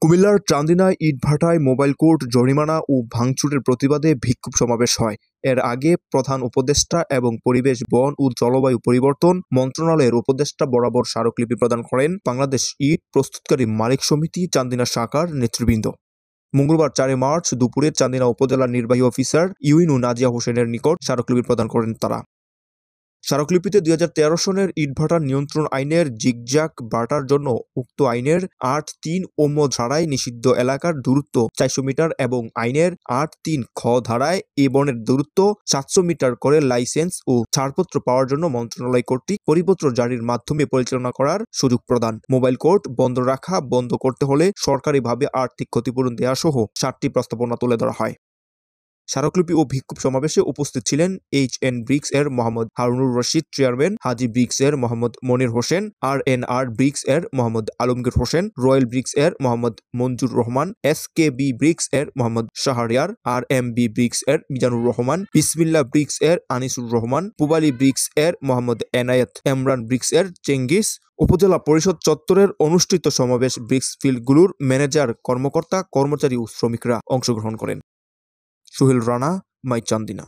কুমিল্লার চান্দিনায় ইটভাটায় mobile court জরিমানা ও ভাঙচুরের প্রতিবাদে বিক্ষোভ সমাবেশ হয়। এর আগে প্রধান উপদেষ্টা এবং পরিবেশ, বন ও জলবায়ু পরিবর্তন মন্ত্রণালয়ের উপদেষ্টা বরাবর স্মারকলিপি প্রদান করেন বাংলাদেশ ইট প্রস্তুতকারী মালিক সমিতি চান্দিনা শাখার নেতৃবৃন্দ। মঙ্গলবার 4 মার্চ দুপুরে চান্দিনা উপজেলার নির্বাহী অফিসার ইউনু নাজিয়া হোসেনের নিকট স্মারকলিপি প্রদান করেন তারা। স্মারকলিপিতে 2013 সনের ইটভাটা নিয়ন্ত্রণ আইনের জিগজ্যাগ ভাটার জন্য উক্ত আইনের ৮(৩) ধারায় নিষিদ্ধ এলাকার দূরত্ব 400 মিটার এবং আইনের ৮(৩) খ ধারায় এ বনের দূরত্ব 700 মিটার করে লাইসেন্স ও ছাড়পত্র পাওয়ার জন্য মন্ত্রণালয় কর্তৃক পরিপত্র জারির মাধ্যমে পরিচালনা করার সুযোগ প্রদান, মোবাইল কোর্ট বন্ধ রাখা, বন্ধ করতে হলে সরকারিভাবে আর্থিক ক্ষতিপূরণ দেয়া সহ 7টি প্রস্তাবনা তুলে ধরা হয়। স্মারকলিপি ও বিক্ষোভ সমাবেশে উপস্থিত ছিলেন HN ব্রিক্স এর মোহাম্মদ হারুনুর রশিদ চেয়ারম্যান, হাজি ব্রিক্স এর মোহাম্মদ মনির হোসেন, RNR ব্রিক্স এর মোহাম্মদ আলমগীর হোসেন, রয়্যাল ব্রিক্স এর মোহাম্মদ মঞ্জুর রহমান, SKB ব্রিক্স এর মোহাম্মদ শাহরিয়ার, RMB ব্রিক্স এর মিজানুর রহমান, বিসমিল্লাহ ব্রিক্স এর আনিসুর রহমান, পুবালি ব্রিক্স এর মোহাম্মদ এনায়েত, এমরান ব্রিক্স এর চেঙ্গিস। উপজেলা পরিষদ চত্বরের অনুষ্ঠিত সমাবেশ ব্রিক্স ফিল্ডগুলোর ম্যানেজার, কর্মকর্তা, কর্মচারী ও শ্রমিকরা অংশগ্রহণ করেন। সোহেল রানা, মাই চান্দিনা।